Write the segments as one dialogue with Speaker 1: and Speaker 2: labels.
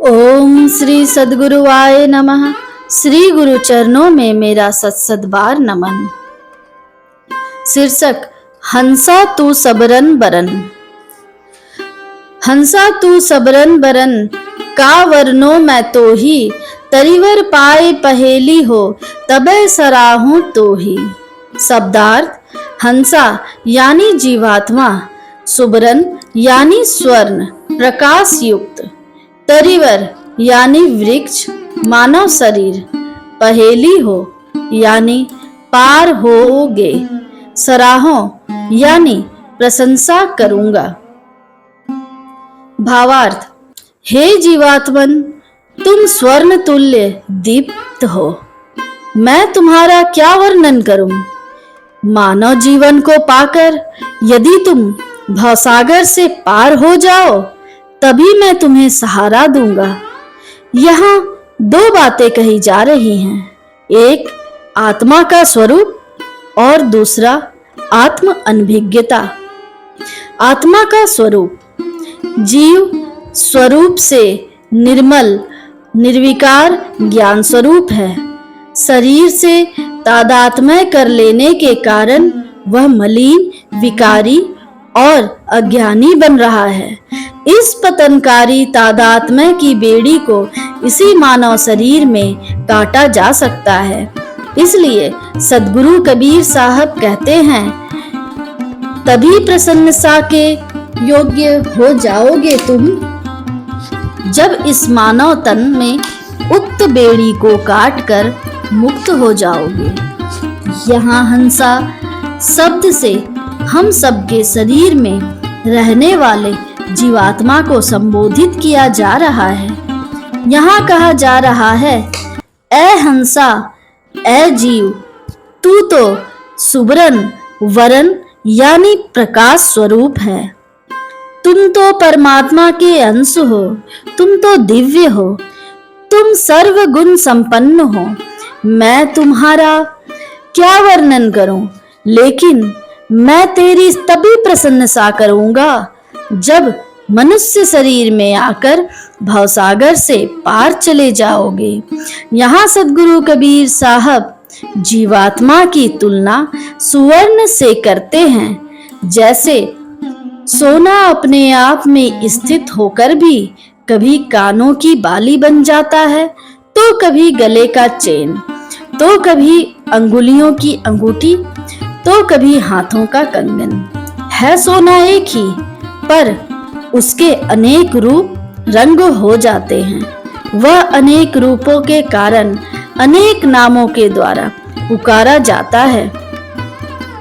Speaker 1: ओम श्री सद्गुरुवाय नमः। श्री गुरु चरणों में मेरा सत्सद्बार नमन। शीर्षक हंसा तू सबरन बरन। हंसा तू सबरन बरन का वर्णो मैं तो ही, तरिवर पाए पहेली हो तबे सराहूं तो ही। शब्दार्थ: हंसा यानी जीवात्मा, सुबरन यानी स्वर्ण प्रकाश युक्त, तरिवर यानी वृक्ष मानव शरीर, पहेली हो यानी पार होगे, सराहो यानी प्रशंसा करूंगा। भावार्थ: हे जीवात्मन, तुम स्वर्ण तुल्य दीप्त हो। मैं तुम्हारा क्या वर्णन करूं। मानव जीवन को पाकर यदि तुम भवसागर से पार हो जाओ तभी मैं तुम्हें सहारा दूंगा। यहाँ दो बातें कही जा रही हैं, एक आत्मा का स्वरूप और दूसरा आत्म अनभिज्ञता। आत्मा का स्वरूप: जीव स्वरूप से निर्मल निर्विकार ज्ञान स्वरूप है। शरीर से तादात्म्य कर लेने के कारण वह मलिन, विकारी और अज्ञानी बन रहा है। इस पतनकारी तादात्म्य की बेड़ी को इसी मानव शरीर में काटा जा सकता है। इसलिए सद्गुरु कबीर साहब कहते हैं, तभी प्रशंसा के योग्य हो जाओगे तुम जब इस मानव तन में उक्त बेड़ी को काटकर मुक्त हो जाओगे। यहाँ हंसा शब्द से हम सबके शरीर में रहने वाले जीवात्मा को संबोधित किया जा रहा है। यहाँ कहा जा रहा है, ऐ हंसा, ऐ जीव, तू तो सुबरन वरन यानी प्रकाश स्वरूप है। तुम तो परमात्मा के अंश हो, तुम तो दिव्य हो, तुम सर्व गुण संपन्न हो। मैं तुम्हारा क्या वर्णन करूं, लेकिन मैं तेरी तभी प्रशंसा करूंगा जब मनुष्य शरीर में आकर भवसागर से पार चले जाओगे। यहाँ सद्गुरु कबीर साहब जीवात्मा की तुलना सुवर्ण से करते हैं। जैसे सोना अपने आप में स्थित होकर भी कभी कानों की बाली बन जाता है, तो कभी गले का चेन, तो कभी अंगुलियों की अंगूठी, तो कभी हाथों का कंगन। है सोना एक ही, पर उसके अनेक रूप रंग हो जाते हैं। वह अनेक रूपों के कारण अनेक नामों के द्वारा पुकारा जाता है,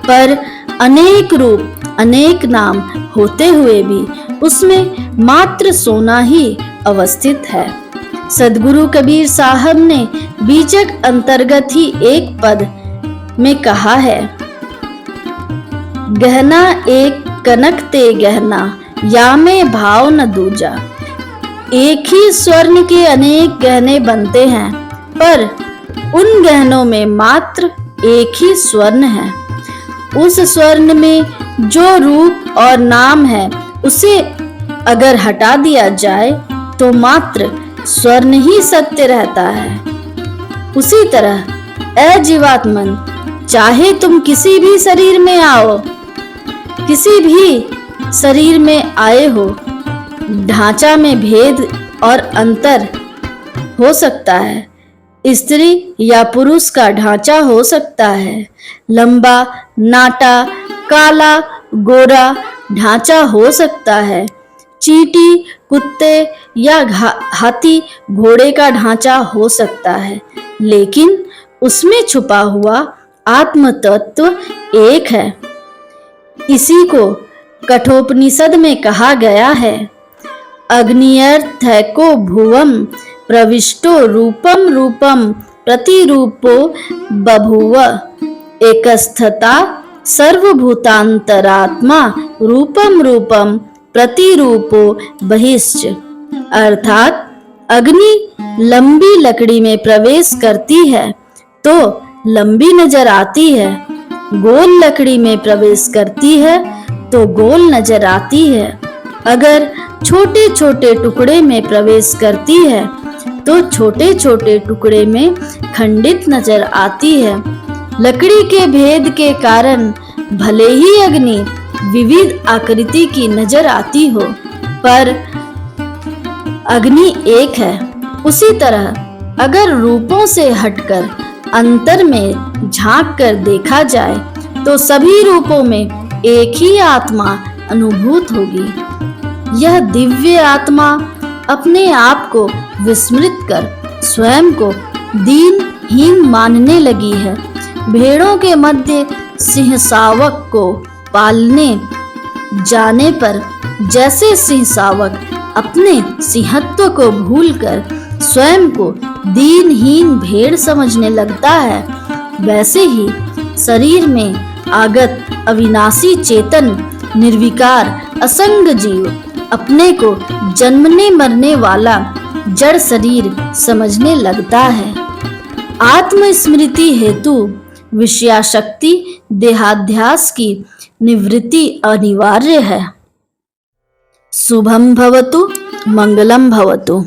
Speaker 1: पर अनेक रूप अनेक नाम होते हुए भी उसमें मात्र सोना ही अवस्थित है। सद्गुरु कबीर साहब ने बीजक अंतर्गत ही एक पद में कहा है, गहना एक कनक ते गहना, या में भाव न दूजा। एक ही स्वर्ण के अनेक गहने बनते हैं, पर उन गहनों में मात्र एक ही स्वर्ण है। उस स्वर्ण में जो रूप और नाम है, उसे अगर हटा दिया जाए तो मात्र स्वर्ण ही सत्य रहता है। उसी तरह ऐ जीवात्मन, चाहे तुम किसी भी शरीर में आओ, किसी भी शरीर में आए हो, ढांचा में भेद और अंतर हो सकता है। स्त्री या पुरुष का ढांचा हो सकता है, लंबा, नाटा, काला, गोरा ढांचा हो सकता है। चींटी, कुत्ते या हाथी, घोड़े का ढांचा हो सकता है, लेकिन उसमें छुपा हुआ आत्म तत्व एक है। इसी को कठोपनिषद में कहा गया है, अग्नियर्थको भुवम प्रविष्टो रूपम रूपम प्रतिरूपो बभूव, एकस्थता सर्वभूतांतरात्मा रूपम रूपम प्रतिरूपो बहिश्च। अर्थात अग्नि लंबी लकड़ी में प्रवेश करती है तो लंबी नजर आती है, गोल लकड़ी में प्रवेश करती है तो गोल नजर आती है। अगर छोटे छोटे टुकड़े में प्रवेश करती है तो छोटे छोटे टुकड़े में खंडित नजर आती है। लकड़ी के भेद के कारण भले ही अग्नि विविध आकृति की नजर आती हो, पर अग्नि एक है। उसी तरह अगर रूपों से हटकर अंतर में झांक कर देखा जाए तो सभी रूपों में एक ही आत्मा अनुभूत होगी। यह दिव्य आत्मा अपने आप को विस्मृत कर स्वयं को दीनहीन मानने लगी है। भेड़ों के मध्य सिंहसावक को पालने जाने पर जैसे सिंहसावक अपने सिंहत्व को भूलकर स्वयं को दीनहीन भेड़ समझने लगता है, वैसे ही शरीर में आगत अविनाशी चेतन निर्विकार असंग जीव अपने को जन्मने मरने वाला जड़ शरीर समझने लगता है। आत्मस्मृति हेतु विषयाशक्ति देहाध्यास की निवृत्ति अनिवार्य है। शुभम भवतु, मंगलम भवतु।